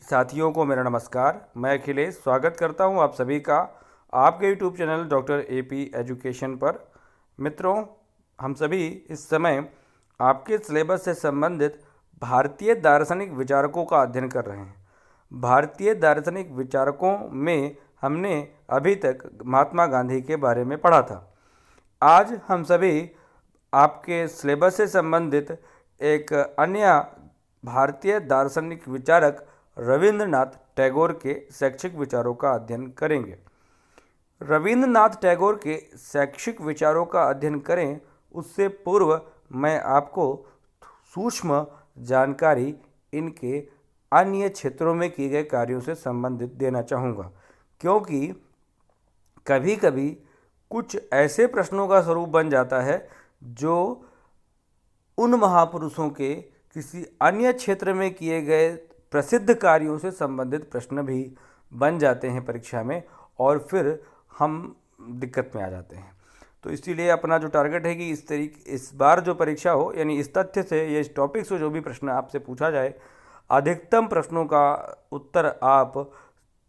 साथियों को मेरा नमस्कार। मैं अखिलेश स्वागत करता हूं आप सभी का आपके YouTube channel doctor AP education पर। मित्रों, हम सभी इस समय आपके सिलेबस से संबंधित भारतीय दार्शनिक विचारकों का अध्ययन कर रहे हैं। भारतीय दार्शनिक विचारकों में हमने अभी तक महात्मा गांधी के बारे में पढ़ा था। आज हम सभी आपके सिलेबस से संबंधित एक अन्य भारतीय दार्शनिक विचारक रविंद्रनाथ टैगोर के शैक्षिक विचारों का अध्ययन करेंगे। रविंद्रनाथ टैगोर के शैक्षिक विचारों का अध्ययन करें उससे पूर्व मैं आपको सूक्ष्म जानकारी इनके अन्य क्षेत्रों में किए गए कार्यों से संबंधित देना चाहूँगा, क्योंकि कभी कभी कुछ ऐसे प्रश्नों का स्वरूप बन जाता है जो उन महापुरुषों के किसी अन्य क्षेत्र में किए गए प्रसिद्ध कार्यों से संबंधित प्रश्न भी बन जाते हैं परीक्षा में, और फिर हम दिक्कत में आ जाते हैं। तो इसीलिए अपना जो टारगेट है कि इस बार जो परीक्षा हो, यानी इस तथ्य से या इस टॉपिक से जो भी प्रश्न आपसे पूछा जाए, अधिकतम प्रश्नों का उत्तर आप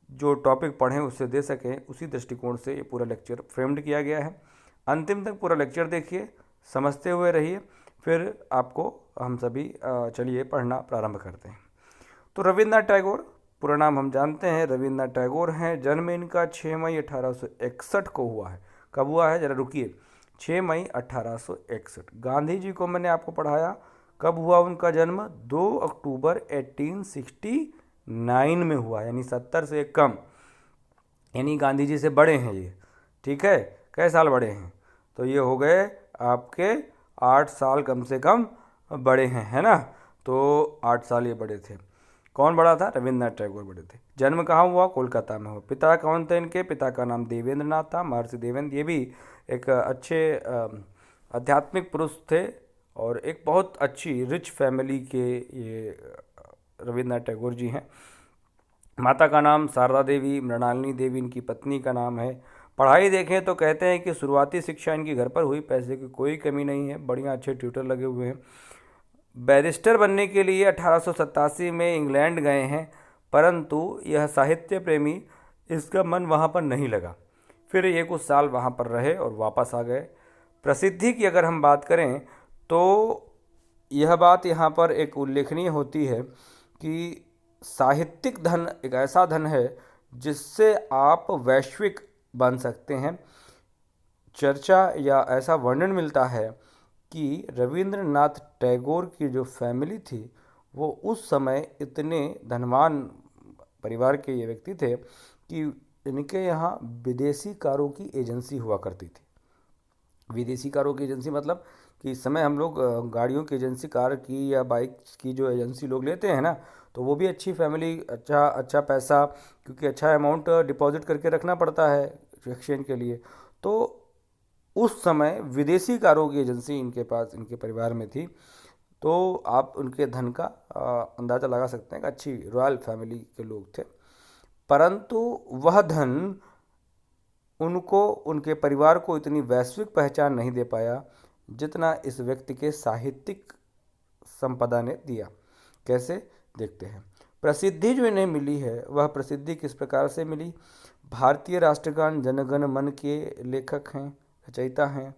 जो टॉपिक पढ़ें उससे दे सकें, उसी दृष्टिकोण से ये पूरा लेक्चर फ्रेम्ड किया गया है। अंतिम तक पूरा लेक्चर देखिए, समझते हुए रहिए, फिर आपको हम सभी चलिए पढ़ना प्रारंभ करते हैं। तो रविंद्रनाथ टैगोर, पूरा नाम हम जानते हैं, रविंद्रनाथ टैगोर हैं। जन्म इनका 6 मई 1861 को हुआ है। कब हुआ है, जरा रुकिए, 6 मई 1861। गांधी जी को मैंने आपको पढ़ाया, कब हुआ उनका जन्म, 2 अक्टूबर 1869 में हुआ, यानी 70 से कम, यानी गांधी जी से बड़े हैं ये। ठीक है, कई साल बड़े हैं, तो ये हो गए आपके 8 साल कम से कम बड़े हैं, है ना। तो 8 साल ये बड़े थे। कौन बड़ा था, रविंद्रनाथ टैगोर बड़े थे। जन्म कहाँ हुआ, कोलकाता में हुआ। पिता कौन थे इनके, पिता का नाम देवेंद्र नाथ था, महर्षि देवेंद्र। ये भी एक अच्छे आध्यात्मिक पुरुष थे और एक बहुत अच्छी रिच फैमिली के ये रविंद्रनाथ टैगोर जी हैं। माता का नाम शारदा देवी, मृणालिनी देवी इनकी पत्नी का नाम है। पढ़ाई देखें तो कहते हैं कि शुरुआती शिक्षा इनकी घर पर हुई, पैसे की कोई कमी नहीं है, बढ़िया अच्छे ट्यूटर लगे हुए हैं। बैरिस्टर बनने के लिए 1887 में इंग्लैंड गए हैं, परंतु यह साहित्य प्रेमी, इसका मन वहाँ पर नहीं लगा। फिर ये कुछ साल वहाँ पर रहे और वापस आ गए। प्रसिद्धि की अगर हम बात करें तो यह बात यहाँ पर एक उल्लेखनीय होती है कि साहित्यिक धन एक ऐसा धन है जिससे आप वैश्विक बन सकते हैं। चर्चा या ऐसा वर्णन मिलता है कि रविंद्रनाथ टैगोर की जो फैमिली थी वो उस समय इतने धनवान परिवार के ये व्यक्ति थे कि इनके यहाँ विदेशी कारों की एजेंसी हुआ करती थी। विदेशी कारों की एजेंसी मतलब कि इस समय हम लोग गाड़ियों की एजेंसी, कार की या बाइक की जो एजेंसी लोग लेते हैं ना, तो वो भी अच्छी फैमिली, अच्छा पैसा, क्योंकि अच्छा अमाउंट डिपॉजिट करके रखना पड़ता है एक्सचेंज के लिए। तो उस समय विदेशी कारों की एजेंसी इनके पास, इनके परिवार में थी। तो आप उनके धन का अंदाज़ा लगा सकते हैं कि अच्छी रॉयल फैमिली के लोग थे। परंतु वह धन उनको, उनके परिवार को इतनी वैश्विक पहचान नहीं दे पाया जितना इस व्यक्ति के साहित्यिक संपदा ने दिया। कैसे, देखते हैं। प्रसिद्धि जो इन्हें मिली है वह प्रसिद्धि किस प्रकार से मिली। भारतीय राष्ट्रगान जनगण मन के लेखक हैं, रचयिता हैं।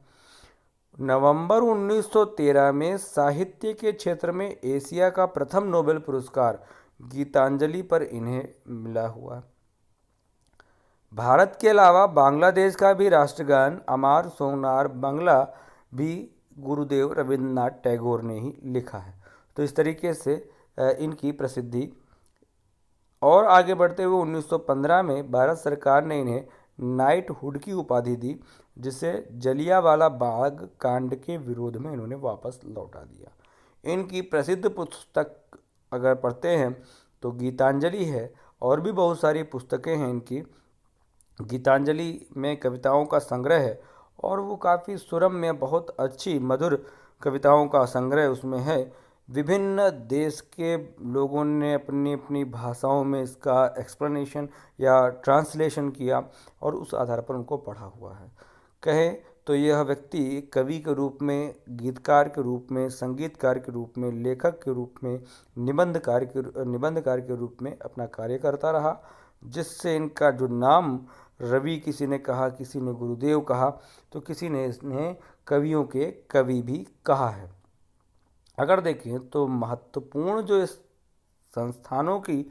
नवंबर 1913 में साहित्य के क्षेत्र में एशिया का प्रथम नोबेल पुरस्कार गीतांजलि पर इन्हें मिला हुआ। भारत के अलावा बांग्लादेश का भी राष्ट्रगान अमार सोनार बांग्ला भी गुरुदेव रविंद्रनाथ टैगोर ने ही लिखा है। तो इस तरीके से इनकी प्रसिद्धि। और आगे बढ़ते हुए 1915 में भारत सरकार ने इन्हें नाइटहुड की उपाधि दी, जिसे जलियांवाला बाग कांड के विरोध में इन्होंने वापस लौटा दिया। इनकी प्रसिद्ध पुस्तक अगर पढ़ते हैं तो गीतांजलि है, और भी बहुत सारी पुस्तकें हैं इनकी। गीतांजलि में कविताओं का संग्रह है और वो काफ़ी सुरम्य, बहुत अच्छी मधुर कविताओं का संग्रह उसमें है। विभिन्न देश के लोगों ने अपनी अपनी भाषाओं में इसका एक्सप्लेनेशन या ट्रांसलेशन किया और उस आधार पर उनको पढ़ा हुआ है। कहें तो यह व्यक्ति कवि के रूप में, गीतकार के रूप में, संगीतकार के रूप में, लेखक के रूप में, निबंधकार के रूप में अपना कार्य करता रहा, जिससे इनका जो नाम रवि किसी ने कहा, किसी ने गुरुदेव कहा, तो किसी ने इसने कवियों के कवि भी कहा है। अगर देखें तो महत्वपूर्ण जो इस संस्थानों की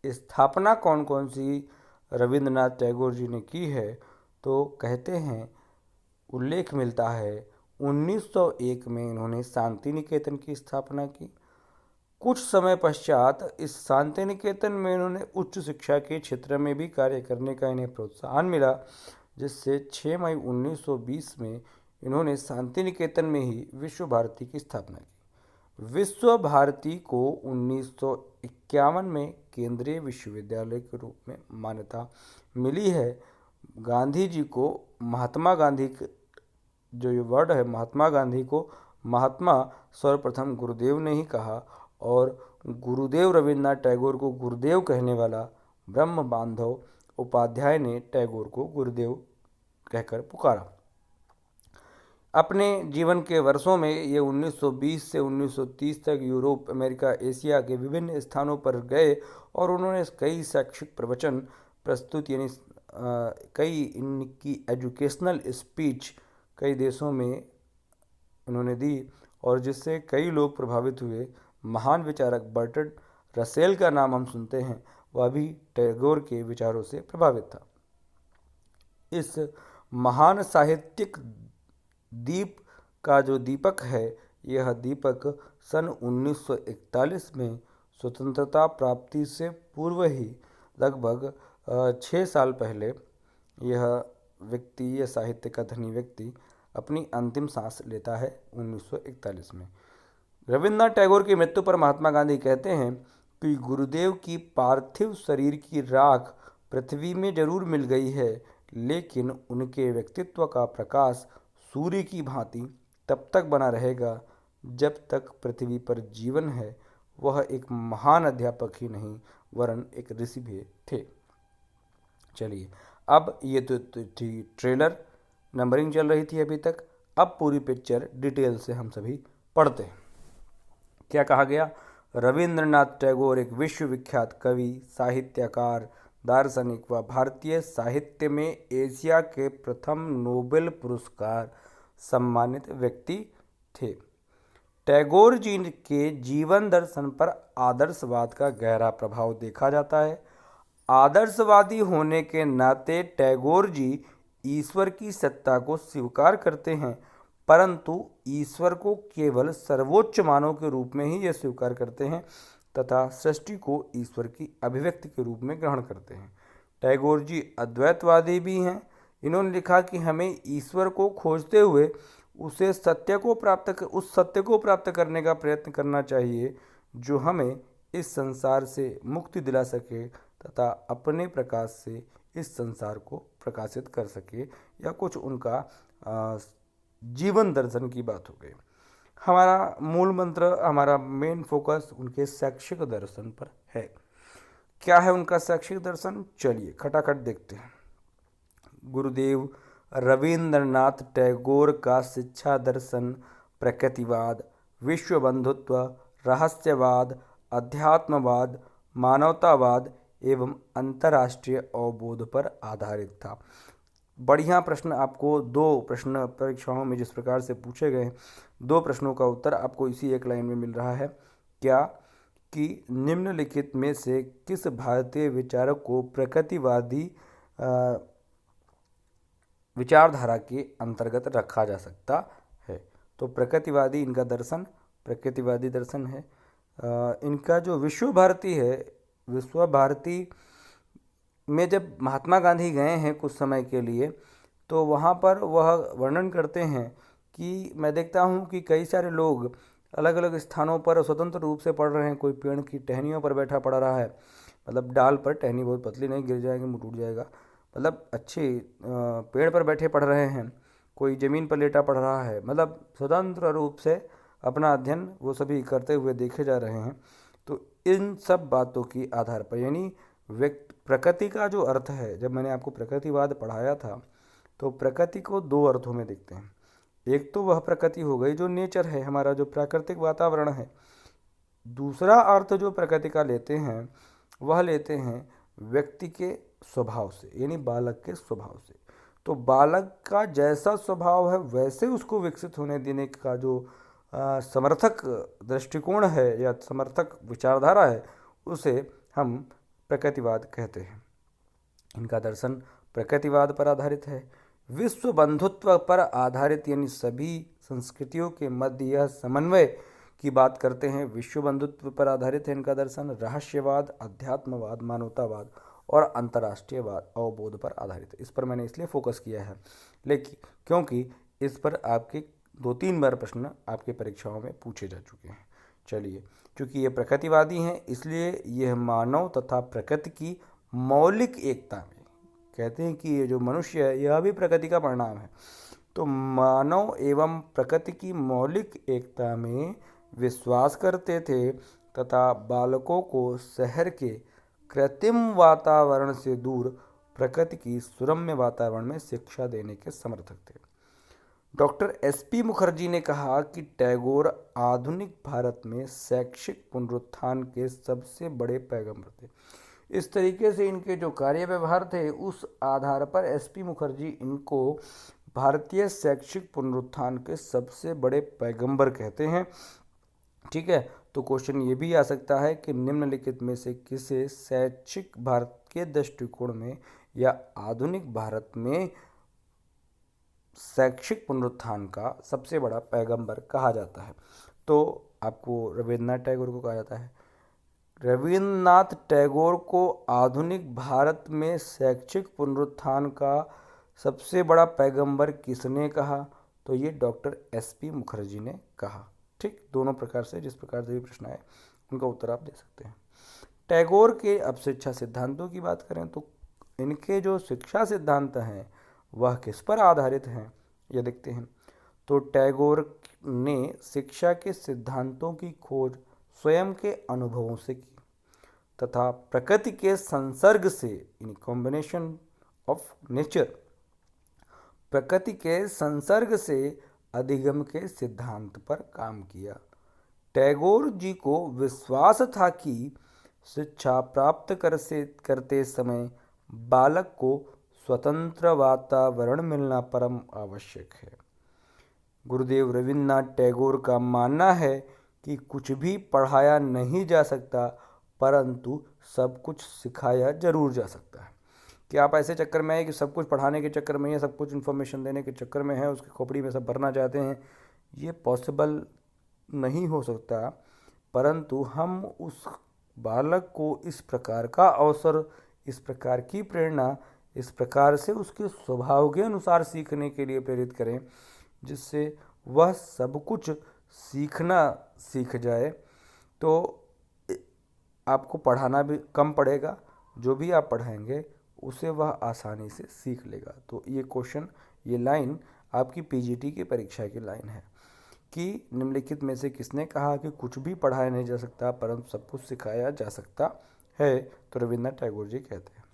स्थापना कौन कौन सी रविंद्रनाथ टैगोर जी ने की है, तो कहते हैं, उल्लेख मिलता है 1901 में इन्होंने शांति निकेतन की स्थापना की। कुछ समय पश्चात इस शांति निकेतन में इन्होंने उच्च शिक्षा के क्षेत्र में भी कार्य करने का इन्हें प्रोत्साहन मिला, जिससे 6 मई 1920 में इन्होंने शांति निकेतन में ही विश्व भारती की स्थापना की। विश्व भारती को 1951 में केंद्रीय विश्वविद्यालय के रूप में मान्यता मिली है। गांधी जी को महात्मा गांधी, जो ये वर्ड है महात्मा गांधी को महात्मा सर्वप्रथम गुरुदेव ने ही कहा, और गुरुदेव रविन्द्रनाथ टैगोर को गुरुदेव कहने वाला ब्रह्म बांधव उपाध्याय ने टैगोर को गुरुदेव कहकर पुकारा। अपने जीवन के वर्षों में ये 1920 से 1930 तक यूरोप, अमेरिका, एशिया के विभिन्न स्थानों पर गए और उन्होंने कई शैक्षिक प्रवचन प्रस्तुत, यानी कई इनकी एजुकेशनल स्पीच कई देशों में उन्होंने दी, और जिससे कई लोग प्रभावित हुए। महान विचारक बर्ट्रैंड रसेल का नाम हम सुनते हैं, वह भी टैगोर के विचारों से प्रभावित था। इस महान साहित्यिक दीप का जो दीपक है, यह दीपक सन 1941 में स्वतंत्रता प्राप्ति से पूर्व ही लगभग 6 साल पहले यह व्यक्ति, यह साहित्य का धनी व्यक्ति अपनी अंतिम सांस लेता है 1941 में। रविन्द्रनाथ टैगोर की मृत्यु पर महात्मा गांधी कहते हैं कि गुरुदेव की पार्थिव शरीर की राख पृथ्वी में जरूर मिल गई है, लेकिन उनके व्यक्तित्व का प्रकाश सूर्य की भांति तब तक बना रहेगा जब तक पृथ्वी पर जीवन है। वह एक महान अध्यापक ही नहीं वरन एक ऋषि भी थे। चलिए, अब ये तो थी ट्रेलर, नंबरिंग चल रही थी अभी तक। अब पूरी पिक्चर डिटेल से हम सभी पढ़ते हैं। क्या कहा गया? रविंद्रनाथ टैगोर एक विश्वविख्यात कवि, साहित्यकार, दार्शनिक व भारतीय साहित्य में एशिया के प्रथम नोबेल पुरस्कार सम्मानित व्यक्ति थे। टैगोर जी के जीवन दर्शन पर आदर्शवाद का गहरा प्रभाव देखा जाता है। आदर्शवादी होने के नाते टैगोर जी ईश्वर की सत्ता को स्वीकार करते हैं, परंतु ईश्वर को केवल सर्वोच्च मानव के रूप में ही यह स्वीकार करते हैं तथा सृष्टि को ईश्वर की अभिव्यक्ति के रूप में ग्रहण करते हैं। टैगोर जी अद्वैतवादी भी हैं। इन्होंने लिखा कि हमें ईश्वर को खोजते हुए उस सत्य को प्राप्त करने का प्रयत्न करना चाहिए जो हमें इस संसार से मुक्ति दिला सके तथा अपने प्रकाश से इस संसार को प्रकाशित कर सके। या कुछ उनका जीवन दर्शन की बात हो गई। हमारा मूल मंत्र, हमारा मेन फोकस उनके शैक्षिक दर्शन पर है। क्या है उनका शैक्षिक दर्शन? चलिए खटाखट देखते हैं। गुरुदेव रविंद्रनाथ टैगोर का शिक्षा दर्शन प्रकृतिवाद, विश्व बंधुत्व, रहस्यवाद, अध्यात्मवाद, मानवतावाद एवं अंतर्राष्ट्रीय अवबोध पर आधारित था। बढ़िया प्रश्न आपको, 2 प्रश्न परीक्षाओं में जिस प्रकार से पूछे गए, 2 प्रश्नों का उत्तर आपको इसी एक लाइन में मिल रहा है। क्या कि निम्नलिखित में से किस भारतीय विचारक को प्रकृतिवादी विचारधारा के अंतर्गत रखा जा सकता है? तो प्रकृतिवादी इनका दर्शन प्रकृतिवादी दर्शन है। इनका जो विश्व भारती है, विश्व भारती में जब महात्मा गांधी गए हैं कुछ समय के लिए, तो वहाँ पर वह वर्णन करते हैं कि मैं देखता हूँ कि कई सारे लोग अलग अलग स्थानों पर स्वतंत्र रूप से पढ़ रहे हैं। कोई पेड़ की टहनियों पर बैठा पढ़ रहा है, मतलब डाल पर, टहनी बहुत पतली नहीं, गिर जाएगी, मुँह टूट जाएगा, मतलब अच्छे पेड़ पर बैठे पढ़ रहे हैं। कोई ज़मीन पर लेटा पढ़ रहा है, मतलब स्वतंत्र रूप से अपना अध्ययन वो सभी करते हुए देखे जा रहे हैं। तो इन सब बातों की आधार पर, यानी प्रकृति का जो अर्थ है, जब मैंने आपको प्रकृतिवाद पढ़ाया था तो प्रकृति को दो अर्थों में देखते हैं। एक तो वह प्रकृति हो गई जो नेचर है, हमारा जो प्राकृतिक वातावरण है। दूसरा अर्थ जो प्रकृति का लेते हैं वह लेते हैं व्यक्ति के स्वभाव से, यानी बालक के स्वभाव से। तो बालक का जैसा स्वभाव है वैसे उसको विकसित होने देने का जो समर्थक दृष्टिकोण है या समर्थक विचारधारा है, उसे हम प्रकृतिवाद कहते हैं। इनका दर्शन प्रकृतिवाद पर आधारित है, विश्व बंधुत्व पर आधारित, यानी सभी संस्कृतियों के मध्य यह समन्वय की बात करते हैं। विश्व बंधुत्व पर आधारित है इनका दर्शन। रहस्यवाद, अध्यात्मवाद, मानवतावाद और अंतर्राष्ट्रीयवाद अवबोध पर आधारित है। इस पर मैंने इसलिए फोकस किया है, लेकिन क्योंकि इस पर आपके 2-3 बार प्रश्न आपके परीक्षाओं में पूछे जा चुके हैं। चलिए, क्योंकि ये प्रकृतिवादी हैं इसलिए यह मानव तथा प्रकृति की मौलिक एकता में कहते हैं कि ये जो मनुष्य है यह भी प्रकृति का परिणाम है। तो मानव एवं प्रकृति की मौलिक एकता में विश्वास करते थे तथा बालकों को शहर के कृत्रिम वातावरण से दूर प्रकृति की सुरम्य वातावरण में शिक्षा देने के समर्थक थे। डॉक्टर SP मुखर्जी ने कहा कि टैगोर आधुनिक भारत में शैक्षिक पुनरुत्थान के सबसे बड़े पैगंबर थे। इस तरीके से इनके जो कार्य व्यवहार थे उस आधार पर SP मुखर्जी इनको भारतीय शैक्षिक पुनरुत्थान के सबसे बड़े पैगंबर कहते हैं। ठीक है, तो क्वेश्चन ये भी आ सकता है कि निम्नलिखित में से किसे शैक्षिक भारत के दृष्टिकोण में या आधुनिक भारत में शैक्षिक पुनरुत्थान का सबसे बड़ा पैगंबर कहा जाता है। तो आपको रविन्द्रनाथ टैगोर को कहा जाता है। रविन्द्रनाथ टैगोर को आधुनिक भारत में शैक्षिक पुनरुत्थान का सबसे बड़ा पैगंबर किसने कहा? तो ये डॉक्टर SP मुखर्जी ने कहा। ठीक, दोनों प्रकार से जिस प्रकार से भी प्रश्न आए उनका उत्तर आप दे सकते हैं। टैगोर के अब शिक्षा सिद्धांतों की बात करें तो इनके जो शिक्षा सिद्धांत हैं वह किस पर आधारित हैं ये देखते हैं। तो टैगोर ने शिक्षा के सिद्धांतों की खोज स्वयं के अनुभवों से की तथा प्रकृति के संसर्ग से, इन कॉम्बिनेशन ऑफ नेचर, प्रकृति के संसर्ग से अधिगम के सिद्धांत पर काम किया। टैगोर जी को विश्वास था कि शिक्षा प्राप्त करते समय बालक को स्वतंत्र वातावरण मिलना परम आवश्यक है। गुरुदेव रविन्द्रनाथ टैगोर का मानना है कि कुछ भी पढ़ाया नहीं जा सकता परंतु सब कुछ सिखाया जरूर जा सकता है। कि आप ऐसे चक्कर में है कि सब कुछ पढ़ाने के चक्कर में या सब कुछ इन्फॉर्मेशन देने के चक्कर में है, उसकी खोपड़ी में सब भरना चाहते हैं, ये पॉसिबल नहीं हो सकता। परंतु हम उस बालक को इस प्रकार का अवसर, इस प्रकार की प्रेरणा, इस प्रकार से उसके स्वभाव के अनुसार सीखने के लिए प्रेरित करें जिससे वह सब कुछ सीखना सीख जाए। तो आपको पढ़ाना भी कम पड़ेगा, जो भी आप पढ़ाएंगे उसे वह आसानी से सीख लेगा। तो ये क्वेश्चन, ये लाइन आपकी PGT की परीक्षा की लाइन है कि निम्नलिखित में से किसने कहा कि कुछ भी पढ़ाया नहीं जा सकता परंतु सब कुछ सिखाया जा सकता है? तो रविन्द्रनाथ टैगोर जी कहते हैं।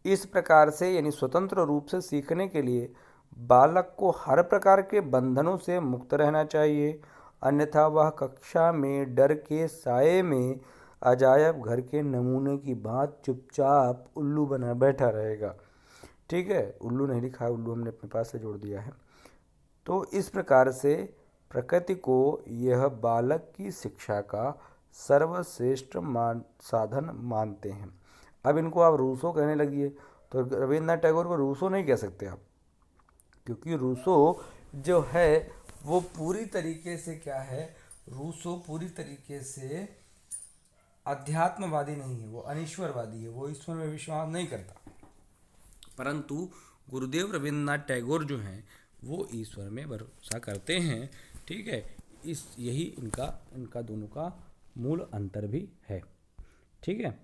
इस प्रकार से, यानी स्वतंत्र रूप से सीखने के लिए बालक को हर प्रकार के बंधनों से मुक्त रहना चाहिए, अन्यथा वह कक्षा में डर के साए में अजायब घर के नमूने की बात चुपचाप उल्लू बना बैठा रहेगा। ठीक है, उल्लू नहीं लिखा है, उल्लू हमने अपने पास से जोड़ दिया है। तो इस प्रकार से प्रकृति को यह बालक की शिक्षा का सर्वश्रेष्ठ साधन मानते हैं। अब इनको आप रूसो कहने लगिए, तो रविन्द्रनाथ टैगोर को रूसो नहीं कह सकते आप, क्योंकि रूसो जो है वो पूरी तरीके से क्या है, रूसो पूरी तरीके से अध्यात्मवादी नहीं है, वो अनीश्वरवादी है, वो ईश्वर में विश्वास नहीं करता। परंतु गुरुदेव रविन्द्रनाथ टैगोर जो हैं वो ईश्वर में भरोसा करते हैं। ठीक है, यही इनका दोनों का मूल अंतर भी है। ठीक है,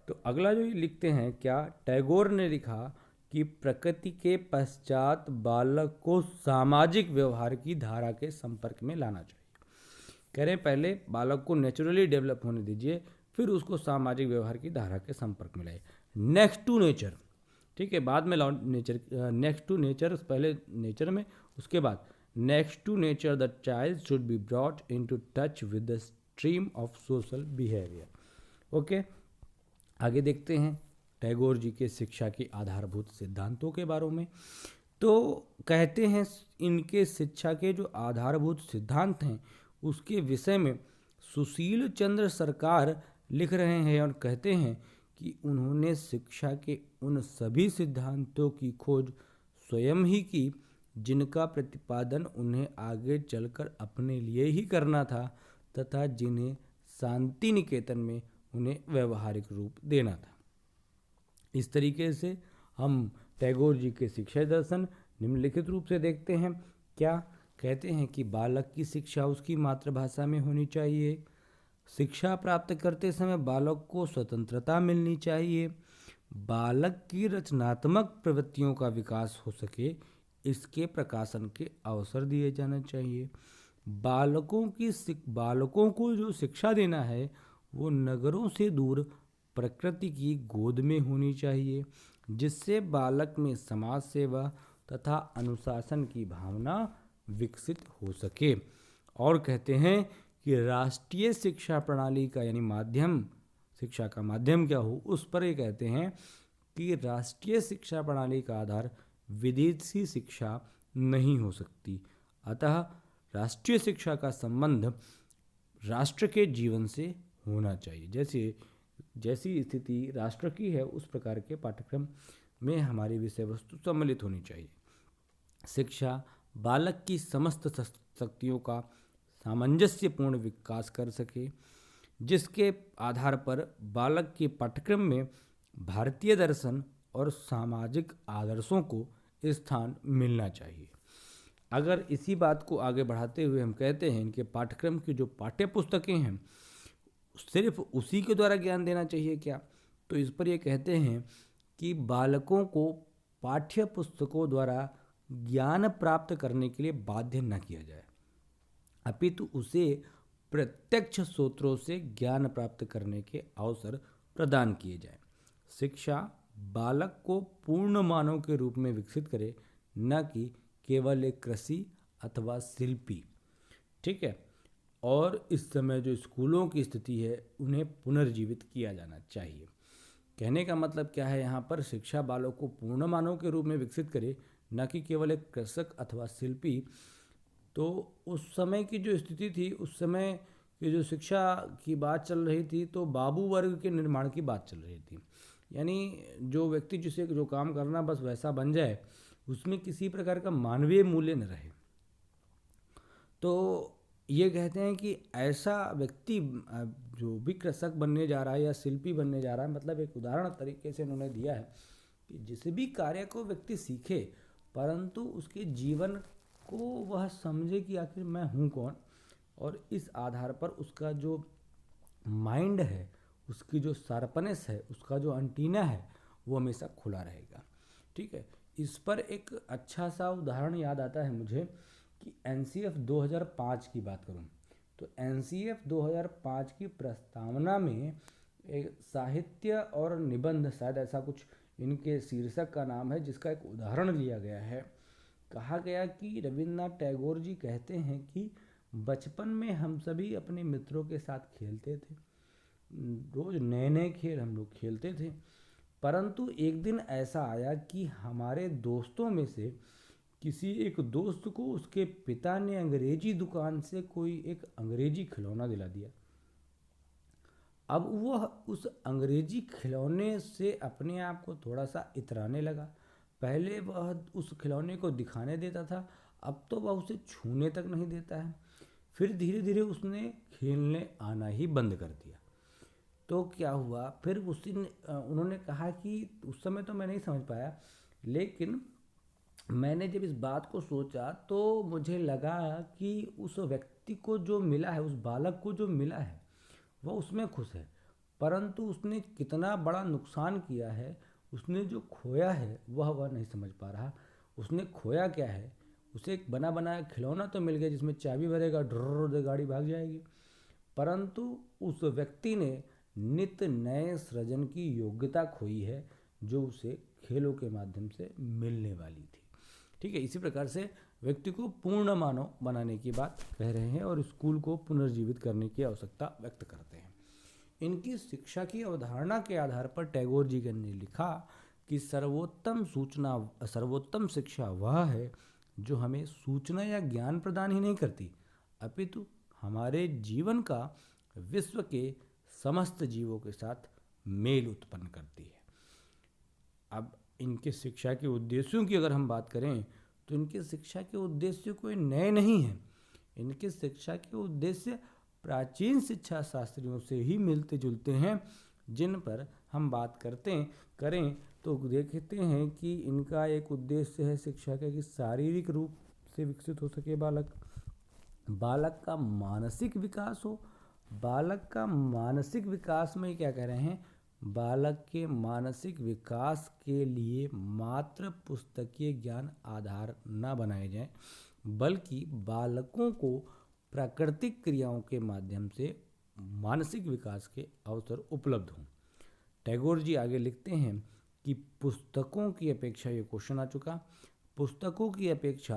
तो अगला जो लिखते हैं, क्या टैगोर ने लिखा कि प्रकृति के पश्चात बालक को सामाजिक व्यवहार की धारा के संपर्क में लाना चाहिए। कह रहे हैं पहले बालक को नेचुरली डेवलप होने दीजिए, फिर उसको सामाजिक व्यवहार की धारा के संपर्क में लाइए। नेक्स्ट टू नेचर, ठीक है, बाद में नेचर, नेक्स्ट टू नेचर, पहले नेचर में, उसके बाद next to nature the child should be brought into touch with the stream of social behaviour. Okay, आगे देखते हैं टैगोर जी के शिक्षा के आधारभूत सिद्धांतों के बारे में। तो कहते हैं इनके शिक्षा के जो आधारभूत सिद्धांत हैं उसके विषय में सुशील चंद्र सरकार लिख रहे हैं और कहते हैं कि उन्होंने शिक्षा के उन सभी सिद्धांतों की खोज स्वयं ही की जिनका प्रतिपादन उन्हें आगे चलकर अपने लिए ही करना था तथा जिन्हें शांति निकेतन में उन्हें व्यवहारिक रूप देना था। इस तरीके से हम टैगोर जी के शिक्षा दर्शन निम्नलिखित रूप से देखते हैं। क्या कहते हैं कि बालक की शिक्षा उसकी मातृभाषा में होनी चाहिए, शिक्षा प्राप्त करते समय बालक को स्वतंत्रता मिलनी चाहिए, बालक की रचनात्मक प्रवृत्तियों का विकास हो सके इसके प्रकाशन के अवसर दिए जाना चाहिए, बालकों को जो शिक्षा देना है वो नगरों से दूर प्रकृति की गोद में होनी चाहिए जिससे बालक में समाज सेवा तथा अनुशासन की भावना विकसित हो सके। और कहते हैं कि राष्ट्रीय शिक्षा प्रणाली का यानी माध्यम, शिक्षा का माध्यम क्या हो उस पर ये कहते हैं कि राष्ट्रीय शिक्षा प्रणाली का आधार विदेशी शिक्षा नहीं हो सकती, अतः राष्ट्रीय शिक्षा का संबंध राष्ट्र के जीवन से होना चाहिए। जैसी स्थिति राष्ट्र की है उस प्रकार के पाठ्यक्रम में हमारी विषय वस्तु सम्मिलित होनी चाहिए। शिक्षा बालक की समस्त शक्तियों का सामंजस्यपूर्ण विकास कर सके जिसके आधार पर बालक के पाठ्यक्रम में भारतीय दर्शन और सामाजिक आदर्शों को स्थान मिलना चाहिए। अगर इसी बात को आगे बढ़ाते हुए हम कहते हैं इनके पाठ्यक्रम की जो पाठ्य पुस्तकें हैं सिर्फ उसी के द्वारा ज्ञान देना चाहिए क्या, तो इस पर ये कहते हैं कि बालकों को पाठ्य पुस्तकों द्वारा ज्ञान प्राप्त करने के लिए बाध्य न किया जाए अपितु उसे प्रत्यक्ष स्रोतों से ज्ञान प्राप्त करने के अवसर प्रदान किए जाए। शिक्षा बालक को पूर्ण मानव के रूप में विकसित करे न कि केवल एक कृषि अथवा शिल्पी। ठीक है, और इस समय जो स्कूलों की स्थिति है उन्हें पुनर्जीवित किया जाना चाहिए। कहने का मतलब क्या है, यहाँ पर शिक्षा बालक को पूर्ण मानव के रूप में विकसित करे न कि केवल एक कृषक अथवा शिल्पी। तो उस समय की जो स्थिति थी, उस समय की जो शिक्षा की बात चल रही थी तो बाबू वर्ग के निर्माण की बात चल रही थी, यानी जो व्यक्ति जिसे जो काम करना बस वैसा बन जाए, उसमें किसी प्रकार का मानवीय मूल्य न रहे। तो ये कहते हैं कि ऐसा व्यक्ति जो भी कृषक बनने जा रहा है या शिल्पी बनने जा रहा है, मतलब एक उदाहरण तरीके से उन्होंने दिया है कि जिस भी कार्य को व्यक्ति सीखे परंतु उसके जीवन को वह समझे कि आखिर मैं हूँ कौन, और इस आधार पर उसका जो माइंड है, उसकी जो शार्पनेस है, उसका जो एंटीना है वो हमेशा खुला रहेगा। ठीक है, इस पर एक अच्छा सा उदाहरण याद आता है मुझे कि NCF 2005 की बात करूं तो NCF 2005 की प्रस्तावना में एक साहित्य और निबंध, शायद ऐसा कुछ इनके शीर्षक का नाम है, जिसका एक उदाहरण लिया गया है। कहा गया कि रविन्द्रनाथ टैगोर जी कहते हैं कि बचपन में हम सभी अपने मित्रों के साथ खेलते थे, रोज नए नए खेल हम लोग खेलते थे, परंतु एक दिन ऐसा आया कि हमारे दोस्तों में से किसी एक दोस्त को उसके पिता ने अंग्रेजी दुकान से कोई एक अंग्रेजी खिलौना दिला दिया। अब वह उस अंग्रेजी खिलौने से अपने आप को थोड़ा सा इतराने लगा। पहले वह उस खिलौने को दिखाने देता था, अब तो वह उसे छूने तक नहीं देता है। फिर धीरे धीरे उसने खेलने आना ही बंद कर दिया। तो क्या हुआ, फिर उस दिन उन्होंने कहा कि उस समय तो मैं नहीं समझ पाया, लेकिन मैंने जब इस बात को सोचा तो मुझे लगा कि उस व्यक्ति को जो मिला है, उस बालक को जो मिला है वह उसमें खुश है, परंतु उसने कितना बड़ा नुकसान किया है, उसने जो खोया है वह नहीं समझ पा रहा। उसने खोया क्या है, उसे एक बना बनाया खिलौना तो मिल गया जिसमें चाबी भरेगा ड्रर गाड़ी भाग जाएगी, परंतु उस व्यक्ति ने नित्य नए सृजन की योग्यता खोई है जो उसे खेलों के माध्यम से मिलने वाली थी। ठीक है, इसी प्रकार से व्यक्ति को पूर्ण मानव बनाने की बात कह रहे हैं और स्कूल को पुनर्जीवित करने की आवश्यकता व्यक्त करते हैं। इनकी शिक्षा की अवधारणा के आधार पर टैगोर जी ने लिखा कि सर्वोत्तम शिक्षा वह है जो हमें सूचना या ज्ञान प्रदान ही नहीं करती, अपितु हमारे जीवन का विश्व के समस्त जीवों के साथ मेल उत्पन्न करती है। अब इनके शिक्षा के उद्देश्यों की अगर हम बात करें तो इनके शिक्षा के उद्देश्य कोई नए नहीं हैं। इनके शिक्षा के उद्देश्य प्राचीन शिक्षा शास्त्रियों से ही मिलते जुलते हैं, जिन पर हम बात करें तो देखते हैं कि इनका एक उद्देश्य है शिक्षा का कि शारीरिक रूप से विकसित हो सके बालक का मानसिक विकास हो। बालक का मानसिक विकास में क्या कह रहे हैं, बालक के मानसिक विकास के लिए मात्र पुस्तकीय ज्ञान आधार न बनाए जाए, बल्कि बालकों को प्राकृतिक क्रियाओं के माध्यम से मानसिक विकास के अवसर उपलब्ध हों। टैगोर जी आगे लिखते हैं कि पुस्तकों की अपेक्षा, ये क्वेश्चन आ चुका, पुस्तकों की अपेक्षा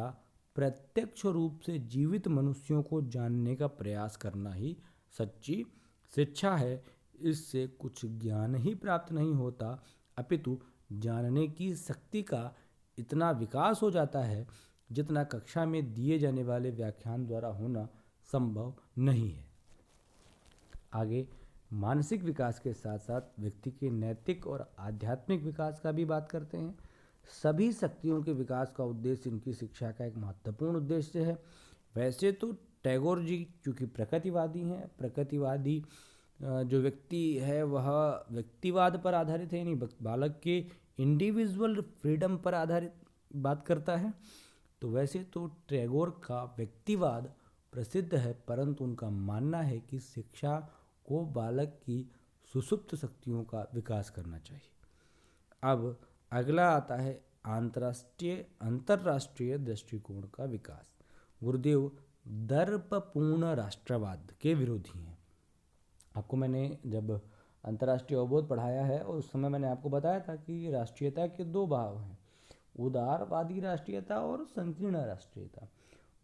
प्रत्यक्ष रूप से जीवित मनुष्यों को जानने का प्रयास करना ही सच्ची शिक्षा है। इससे कुछ ज्ञान ही प्राप्त नहीं होता, अपितु जानने की शक्ति का इतना विकास हो जाता है जितना कक्षा में दिए जाने वाले व्याख्यान द्वारा होना संभव नहीं है। आगे मानसिक विकास के साथ साथ व्यक्ति के नैतिक और आध्यात्मिक विकास का भी बात करते हैं। सभी शक्तियों के विकास का उद्देश्य इनकी शिक्षा का एक महत्वपूर्ण उद्देश्य है। वैसे तो टैगोर जी चूँकि प्रकृतिवादी हैं, प्रकृतिवादी जो व्यक्ति है वह व्यक्तिवाद पर आधारित है, यानी बालक के इंडिविजुअल फ्रीडम पर आधारित बात करता है। तो वैसे तो टैगोर का व्यक्तिवाद प्रसिद्ध है, परंतु उनका मानना है कि शिक्षा को बालक की सुसुप्त शक्तियों का विकास करना चाहिए। अब अगला आता है अंतर्राष्ट्रीय दृष्टिकोण का विकास। गुरुदेव दर्पपूर्ण राष्ट्रवाद के विरोधी हैं। आपको मैंने जब अंतर्राष्ट्रीय अवबोध पढ़ाया है और उस समय मैंने आपको बताया था कि राष्ट्रीयता के दो भाव हैं, उदारवादी राष्ट्रीयता और संकीर्ण राष्ट्रीयता।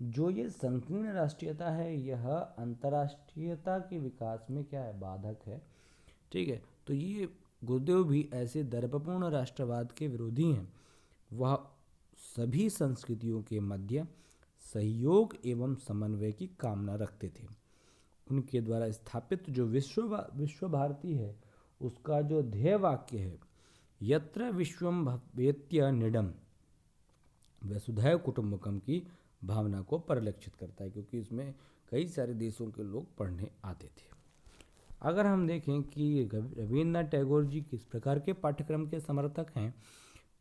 जो ये संकीर्ण राष्ट्रीयता है यह अंतर्राष्ट्रीयता के विकास में क्या है, बाधक है। ठीक है, तो ये गुरुदेव भी ऐसे दर्पपूर्ण राष्ट्रवाद के विरोधी हैं। वह सभी संस्कृतियों के मध्य सहयोग एवं समन्वय की कामना रखते थे। उनके द्वारा स्थापित जो विश्व भारती है उसका जो ध्येय वाक्य है, यत्र विश्वम भवेत्य निडम, वसुधैव कुटुम्बकम की भावना को परिलक्षित करता है, क्योंकि इसमें कई सारे देशों के लोग पढ़ने आते थे। अगर हम देखें कि रविन्द्रनाथ टैगोर जी किस प्रकार के पाठ्यक्रम के समर्थक हैं,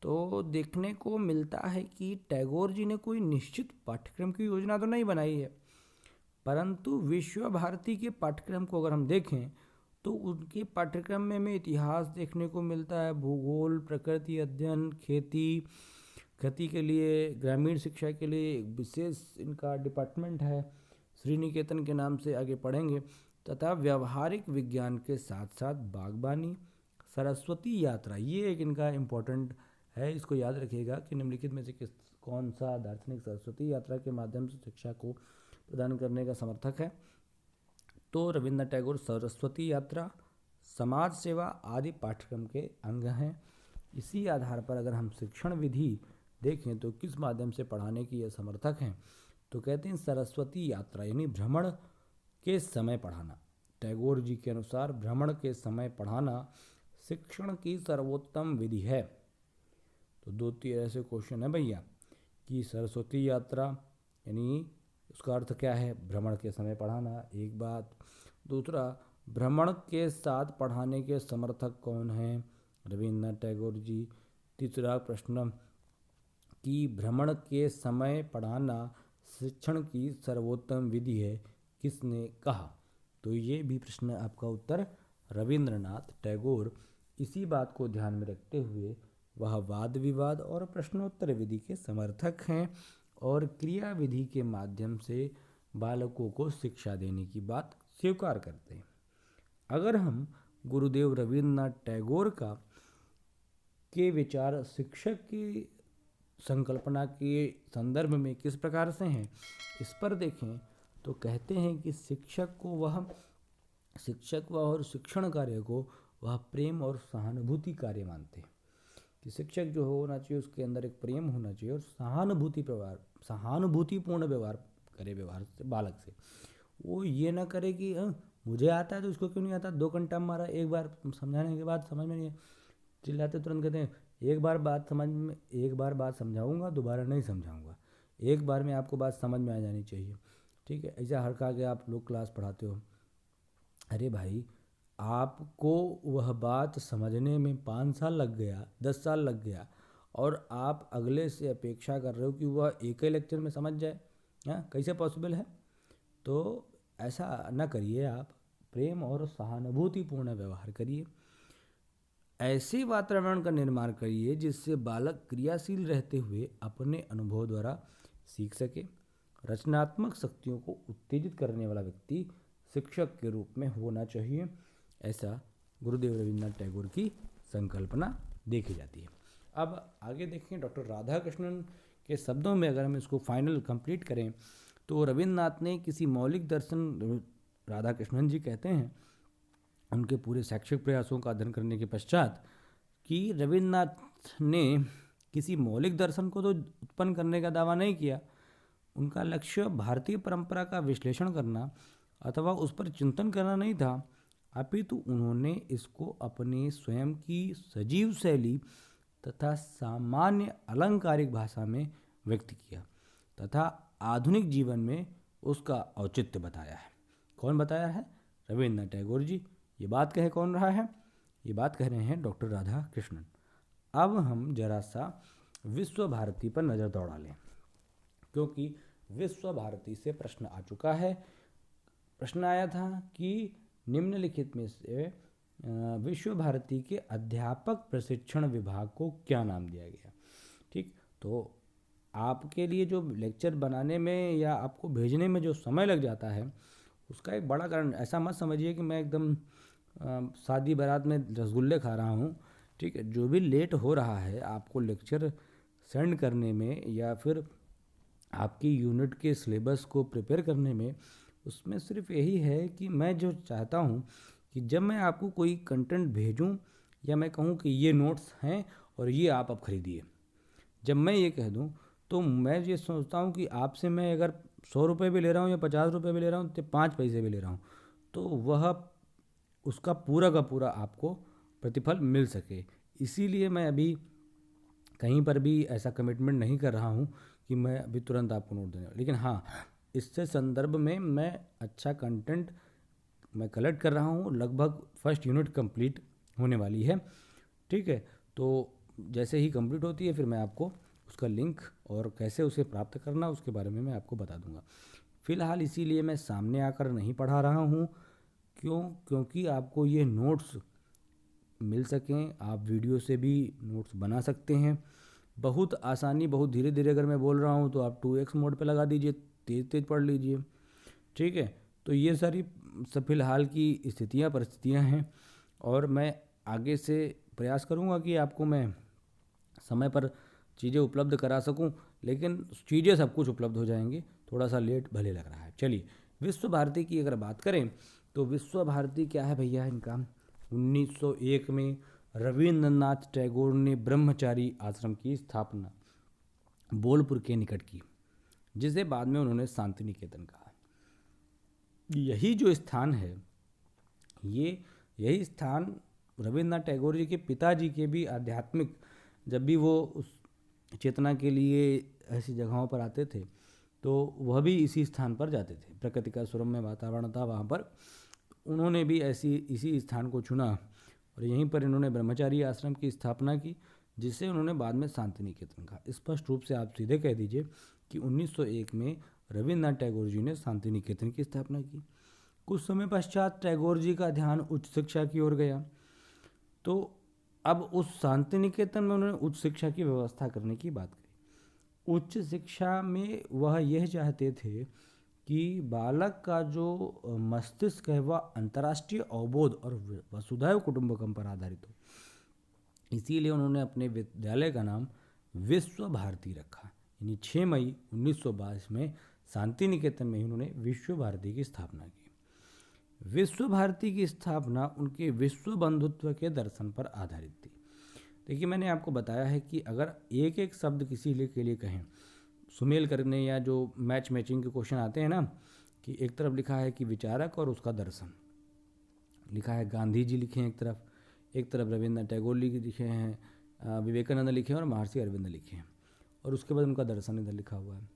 तो देखने को मिलता है कि टैगोर जी ने कोई निश्चित पाठ्यक्रम की योजना तो नहीं बनाई है, परंतु विश्व भारती के पाठ्यक्रम को अगर हम देखें तो उनके पाठ्यक्रम में हमें इतिहास देखने को मिलता है, भूगोल, प्रकृति अध्ययन, खेती के लिए, ग्रामीण शिक्षा के लिए एक विशेष इनका डिपार्टमेंट है, श्री निकेतन के नाम से आगे पढ़ेंगे, तथा व्यवहारिक विज्ञान के साथ साथ बागवानी, सरस्वती यात्रा, ये एक इनका इम्पोर्टेंट है, इसको याद रखिएगा कि निम्नलिखित में से कौन सा दार्शनिक सरस्वती यात्रा के माध्यम से शिक्षा को प्रदान करने का समर्थक है। तो रविन्द्रनाथ टैगोर सरस्वती यात्रा, समाज सेवा आदि पाठ्यक्रम के अंग हैं। इसी आधार पर अगर हम शिक्षण विधि देखें तो किस माध्यम से पढ़ाने की यह समर्थक हैं, तो कहते हैं सरस्वती यात्रा यानी भ्रमण के समय पढ़ाना। टैगोर जी के अनुसार भ्रमण के समय पढ़ाना शिक्षण की सर्वोत्तम विधि है। तो दो तीन ऐसे क्वेश्चन है भैया कि सरस्वती यात्रा यानी उसका अर्थ क्या है, भ्रमण के समय पढ़ाना, एक बात। दूसरा, भ्रमण के साथ पढ़ाने के समर्थक कौन हैं, रविन्द्रनाथ टैगोर जी। तीसरा प्रश्न कि भ्रमण के समय पढ़ाना शिक्षण की सर्वोत्तम विधि है, किसने कहा। तो ये भी प्रश्न आपका उत्तर रविन्द्रनाथ टैगोर। इसी बात को ध्यान में रखते हुए वह वाद विवाद और प्रश्नोत्तर विधि के समर्थक हैं और क्रिया विधि के माध्यम से बालकों को शिक्षा देने की बात स्वीकार करते हैं। अगर हम गुरुदेव रविन्द्रनाथ टैगोर का के विचार शिक्षक की संकल्पना के संदर्भ में किस प्रकार से हैं, इस पर देखें तो कहते हैं कि शिक्षक व और शिक्षण कार्य को वह प्रेम और सहानुभूति कार्य मानते हैं। कि शिक्षक जो होना चाहिए उसके अंदर एक प्रेम होना चाहिए और सहानुभूतिपूर्ण व्यवहार करे व्यवहार से बालक से। वो ये ना करे कि मुझे आता है तो इसको क्यों नहीं आता, 2 घंटा मारा, एक बार समझाने के बाद समझ में नहीं है, चिल्लाते तुरंत कहते हैं एक बार बात समझाऊंगा, दोबारा नहीं समझाऊंगा, एक बार में आपको बात समझ में आ जानी चाहिए। ठीक है, ऐसा हड़का के आप लोग क्लास पढ़ाते हो। अरे भाई, आपको वह बात समझने में 5 साल लग गया, 10 साल लग गया, और आप अगले से अपेक्षा कर रहे हो कि वह एक ही लेक्चर में समझ जाए। हाँ, कैसे पॉसिबल है? तो ऐसा न करिए, आप प्रेम और सहानुभूतिपूर्ण व्यवहार करिए। ऐसे वातावरण का निर्माण करिए जिससे बालक क्रियाशील रहते हुए अपने अनुभव द्वारा सीख सके। रचनात्मक शक्तियों को उत्तेजित करने वाला व्यक्ति शिक्षक के रूप में होना चाहिए, ऐसा गुरुदेव रविन्द्रनाथ टैगोर की संकल्पना देखी जाती है। अब आगे देखें, डॉक्टर राधा कृष्णन के शब्दों में अगर हम इसको फाइनल कंप्लीट करें तो रविन्द्रनाथ ने किसी मौलिक दर्शन, राधा कृष्णन जी कहते हैं उनके पूरे शैक्षिक प्रयासों का अध्ययन करने के पश्चात, कि रविन्द्रनाथ ने किसी मौलिक दर्शन को तो उत्पन्न करने का दावा नहीं किया। उनका लक्ष्य भारतीय परंपरा का विश्लेषण करना अथवा उस पर चिंतन करना नहीं था, अपितु उन्होंने इसको अपने स्वयं की सजीव शैली तथा सामान्य अलंकारिक भाषा में व्यक्त किया तथा आधुनिक जीवन में उसका औचित्य बताया है। कौन बताया है? रविन्द्रनाथ टैगोर जी। ये बात कहे कौन रहा है? ये बात कह रहे हैं डॉक्टर राधा कृष्णन। अब हम जरा सा विश्व भारती पर नज़र दौड़ा लें, क्योंकि विश्व भारती से प्रश्न आ चुका है। प्रश्न आया था कि निम्नलिखित में से विश्व भारती के अध्यापक प्रशिक्षण विभाग को क्या नाम दिया गया। ठीक, तो आपके लिए जो लेक्चर बनाने में या आपको भेजने में जो समय लग जाता है उसका एक बड़ा कारण, ऐसा मत समझिए कि मैं एकदम शादी बारात में रसगुल्ले खा रहा हूँ। ठीक है, जो भी लेट हो रहा है आपको लेक्चर सेंड करने में या फिर आपकी यूनिट के सिलेबस को प्रिपेयर करने में, उसमें सिर्फ यही है कि मैं जो चाहता हूँ कि जब मैं आपको कोई कंटेंट भेजूँ या मैं कहूँ कि ये नोट्स हैं और ये आप अब खरीदिए, जब मैं ये कह दूँ तो मैं ये सोचता हूँ कि आपसे मैं अगर 100 रुपये भी ले रहा हूँ या 50 रुपये भी ले रहा हूँ तो 5 पैसे भी ले रहा हूँ, तो वह उसका पूरा का पूरा आपको प्रतिफल मिल सके। इसीलिए मैं अभी कहीं पर भी ऐसा कमिटमेंट नहीं कर रहा हूँ कि मैं अभी तुरंत आपको नोट देने, लेकिन हाँ, इससे संदर्भ में मैं अच्छा कंटेंट मैं कलेक्ट कर रहा हूँ। लगभग फर्स्ट यूनिट कंप्लीट होने वाली है। ठीक है, तो जैसे ही कंप्लीट होती है फिर मैं आपको उसका लिंक और कैसे उसे प्राप्त करना उसके बारे में मैं आपको बता दूंगा। फ़िलहाल इसीलिए मैं सामने आकर नहीं पढ़ा रहा हूँ, क्योंकि आपको ये नोट्स मिल सकें। आप वीडियो से भी नोट्स बना सकते हैं बहुत आसानी, बहुत धीरे धीरे। अगर मैं बोल रहा हूँ तो आप 2x मोड पे लगा दीजिए, तेज़ तेज़ पढ़ लीजिए। ठीक है, तो ये सारी सब फिलहाल की परिस्थितियाँ हैं और मैं आगे से प्रयास करूँगा कि आपको मैं समय पर चीज़ें उपलब्ध करा सकूं, लेकिन चीज़ें सब कुछ उपलब्ध हो जाएंगी। थोड़ा सा लेट भले लग रहा है। चलिए, विश्व भारती की अगर बात करें तो विश्व भारती क्या है भैया, इनका 1901 में रविन्द्रनाथ टैगोर ने ब्रह्मचारी आश्रम की स्थापना बोलपुर के निकट की, जिसे बाद में उन्होंने शांति निकेतन कहा। यही जो स्थान है, यही स्थान रविन्द्रनाथ टैगोर जी के पिताजी के भी आध्यात्मिक, जब भी वो उस चेतना के लिए ऐसी जगहों पर आते थे तो वह भी इसी स्थान पर जाते थे। प्रकृति का सुरम्य वातावरण था वहाँ पर, उन्होंने भी इसी स्थान को चुना और यहीं पर इन्होंने ब्रह्मचारी आश्रम की स्थापना की, जिसे उन्होंने बाद में शांति निकेतन कहा। स्पष्ट रूप से आप सीधे कह दीजिए कि 1901 में रविन्द्रनाथ टैगोर जी ने शांति निकेतन की स्थापना की। कुछ समय पश्चात टैगोर जी का ध्यान उच्च शिक्षा की ओर गया, तो अब उस शांति निकेतन में उन्होंने उच्च शिक्षा की व्यवस्था करने की बात करी। उच्च शिक्षा में वह यह चाहते थे कि बालक का जो मस्तिष्क है वह अंतर्राष्ट्रीय अवबोध और वसुधैव कुटुंबकम पर आधारित हो। इसीलिए उन्होंने अपने विद्यालय का नाम विश्व भारती रखा। यानी 6 मई 1922 में शांति निकेतन में ही उन्होंने विश्व भारती की स्थापना की। विश्व भारती की स्थापना उनके विश्व बंधुत्व के दर्शन पर आधारित थी। देखिए, मैंने आपको बताया है कि अगर एक एक शब्द किसी के लिए कहें, सुमेल करने या जो मैचिंग के क्वेश्चन आते हैं ना, कि एक तरफ लिखा है कि विचारक और उसका दर्शन लिखा है, गांधी जी लिखे हैं एक तरफ रविन्द्रनाथ टैगोर लिखे हैं, विवेकानंद लिखे हैं और महर्षि अरविंद लिखे हैं, और उसके बाद उनका दर्शन इधर लिखा हुआ है।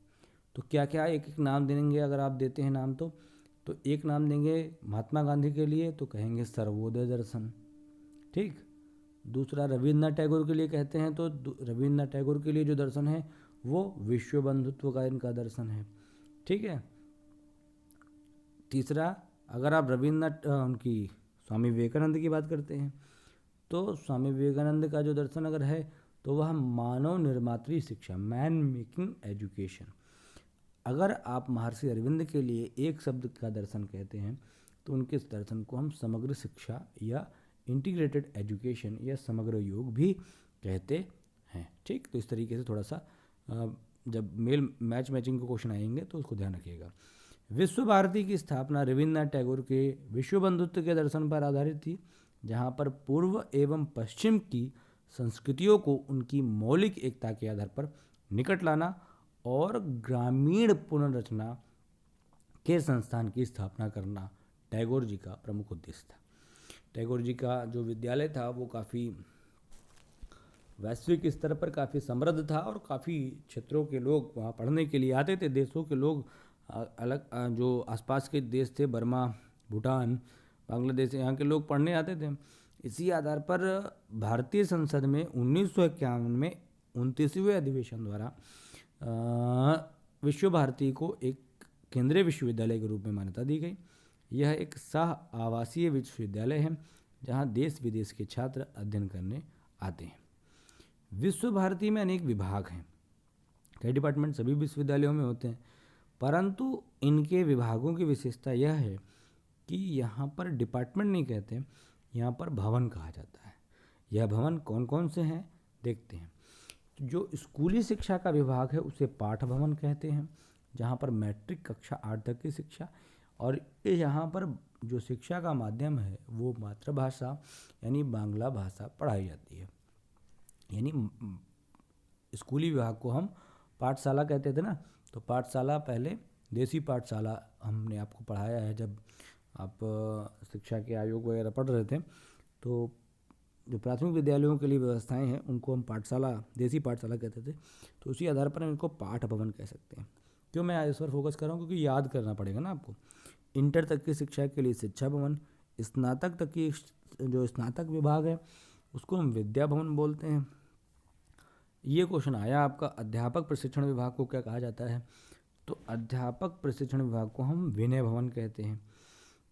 तो क्या क्या एक एक नाम देंगे, अगर आप देते हैं नाम तो एक नाम देंगे महात्मा गांधी के लिए तो कहेंगे सर्वोदय दर्शन, ठीक। दूसरा रविन्द्रनाथ टैगोर के लिए कहते हैं तो रविन्द्रनाथ टैगोर के लिए जो दर्शन है वो विश्व बंधुत्व का इनका दर्शन है, ठीक है। तीसरा, अगर आप रविन्द्रनाथ उनकी स्वामी विवेकानंद की बात करते हैं तो स्वामी विवेकानंद का जो दर्शन अगर है तो वह मानव निर्मात्री शिक्षा, मैन मेकिंग एजुकेशन। अगर आप महर्षि अरविंद के लिए एक शब्द का दर्शन कहते हैं तो उनके इस दर्शन को हम समग्र शिक्षा या इंटीग्रेटेड एजुकेशन या समग्र योग भी कहते हैं, ठीक। तो इस तरीके से थोड़ा सा जब मैचिंग के क्वेश्चन आएंगे तो उसको ध्यान रखिएगा। विश्व भारती की स्थापना रविन्द्रनाथ टैगोर के विश्व बंधुत्व के दर्शन पर आधारित थी, जहाँ पर पूर्व एवं पश्चिम की संस्कृतियों को उनकी मौलिक एकता के आधार पर निकट लाना और ग्रामीण पुनर्रचना के संस्थान की स्थापना करना टैगोर जी का प्रमुख उद्देश्य था। टैगोर जी का जो विद्यालय था वो काफ़ी वैश्विक स्तर पर काफ़ी समृद्ध था और काफ़ी क्षेत्रों के लोग वहाँ पढ़ने के लिए आते थे। देशों के लोग अलग जो आसपास के देश थे, बर्मा, भूटान, बांग्लादेश, यहाँ के लोग पढ़ने आते थे। इसी आधार पर भारतीय संसद में 1951 में 29वें अधिवेशन द्वारा विश्व भारती को एक केंद्रीय विश्वविद्यालय के रूप में मान्यता दी गई। यह एक सह आवासीय विश्वविद्यालय है जहाँ देश विदेश के छात्र अध्ययन करने आते हैं। विश्व भारती में अनेक विभाग हैं, कई डिपार्टमेंट सभी विश्वविद्यालयों में होते हैं, परंतु इनके विभागों की विशेषता यह है कि यहाँ पर डिपार्टमेंट नहीं कहते, यहाँ पर भवन कहा जाता है। यह भवन कौन कौन से हैं देखते हैं। तो जो स्कूली शिक्षा का विभाग है उसे पाठ भवन कहते हैं, जहाँ पर मैट्रिक कक्षा 8 तक की शिक्षा, और यहाँ पर जो शिक्षा का माध्यम है वो मातृभाषा यानी बांग्ला भाषा पढ़ाई जाती है। यानी स्कूली विभाग को हम पाठशाला कहते थे ना, तो पाठशाला पहले देसी पाठशाला हमने आपको पढ़ाया है जब आप शिक्षा के आयोग वगैरह पढ़ रहे थे। तो जो प्राथमिक विद्यालयों के लिए व्यवस्थाएं हैं उनको हम पाठशाला, देसी पाठशाला कहते थे। तो उसी आधार पर इनको पाठ भवन कह सकते हैं। क्यों मैं इस पर फोकस कर रहा हूँ, क्योंकि याद करना पड़ेगा ना आपको। इंटर तक की शिक्षा के लिए शिक्षा भवन, स्नातक तक की जो स्नातक विभाग है उसको हम विद्या भवन बोलते हैं। ये क्वेश्चन आया आपका, अध्यापक प्रशिक्षण विभाग को क्या कहा जाता है, तो अध्यापक प्रशिक्षण विभाग को हम विनय भवन कहते हैं।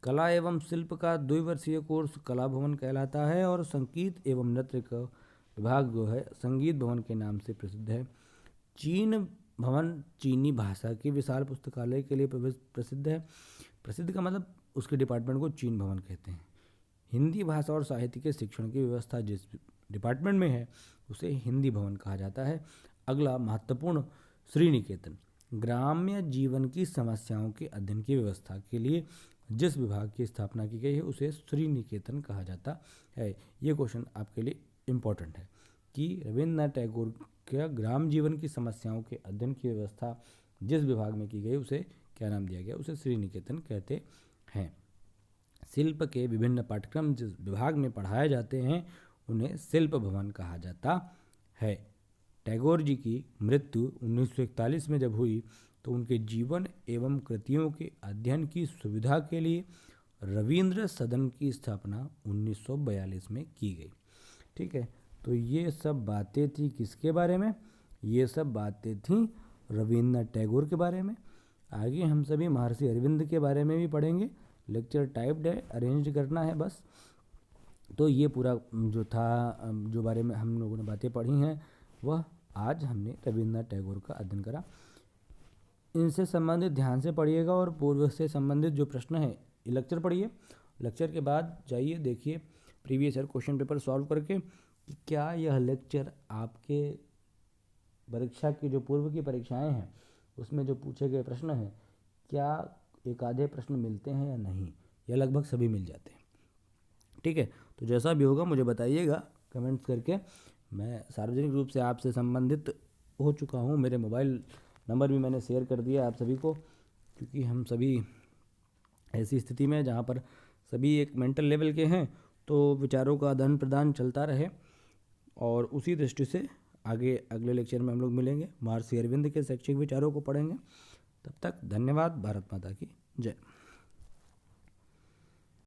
कला एवं शिल्प का द्विवर्षीय कोर्स कला भवन कहलाता है, और संगीत एवं नृत्य का विभाग जो है संगीत भवन के नाम से प्रसिद्ध है। चीन भवन चीनी भाषा की विशाल पुस्तकालय के लिए प्रसिद्ध है। प्रसिद्ध का मतलब उसके डिपार्टमेंट को चीन भवन कहते हैं। हिंदी भाषा और साहित्य के शिक्षण की व्यवस्था जिस डिपार्टमेंट में है उसे हिंदी भवन कहा जाता है। अगला महत्वपूर्ण, श्री निकेतन, ग्राम्य जीवन की समस्याओं के अध्ययन की व्यवस्था के लिए जिस विभाग की स्थापना की गई है उसे श्री निकेतन कहा जाता है। ये क्वेश्चन आपके लिए इम्पोर्टेंट है कि रविन्द्रनाथ टैगोर के ग्राम जीवन की समस्याओं के अध्ययन की व्यवस्था जिस विभाग में की गई उसे क्या नाम दिया गया, उसे श्री निकेतन कहते हैं। शिल्प के विभिन्न पाठ्यक्रम जिस विभाग में पढ़ाए जाते हैं उन्हें शिल्प भवन कहा जाता है। टैगोर जी की मृत्यु 1941 में जब हुई तो उनके जीवन एवं कृतियों के अध्ययन की सुविधा के लिए रविंद्र सदन की स्थापना 1942 में की गई। ठीक है, तो ये सब बातें थी किसके बारे में, ये सब बातें थी रविन्द्रनाथ टैगोर के बारे में। आगे हम सभी महर्षि अरविंद के बारे में भी पढ़ेंगे। लेक्चर टाइप्ड है, अरेंज करना है बस। तो ये पूरा जो था, जो बारे में हम लोगों ने बातें पढ़ी हैं वह आज हमने रविन्द्रनाथ टैगोर का अध्ययन करा। इनसे संबंधित ध्यान से पढ़िएगा और पूर्व से संबंधित जो प्रश्न है लेक्चर पढ़िए। लेक्चर के बाद जाइए देखिए previous year question paper solve करके कि क्या यह लेक्चर आपके परीक्षा की जो पूर्व की परीक्षाएं हैं उसमें जो पूछे गए प्रश्न हैं, क्या एक आधे प्रश्न मिलते हैं या नहीं, या लगभग सभी मिल जाते हैं। ठीक है, तो जैसा भी होगा मुझे बताइएगा कमेंट्स करके। मैं सार्वजनिक रूप से आपसे संबंधित हो चुका हूँ, मेरे मोबाइल नंबर भी मैंने शेयर कर दिया आप सभी को, क्योंकि हम सभी ऐसी स्थिति में जहाँ पर सभी एक मेंटल लेवल के हैं, तो विचारों का आदान प्रदान चलता रहे। और उसी दृष्टि से आगे अगले लेक्चर में हम लोग मिलेंगे, महर्षि अरविंद के शैक्षिक विचारों को पढ़ेंगे। तब तक धन्यवाद। भारत माता की जय।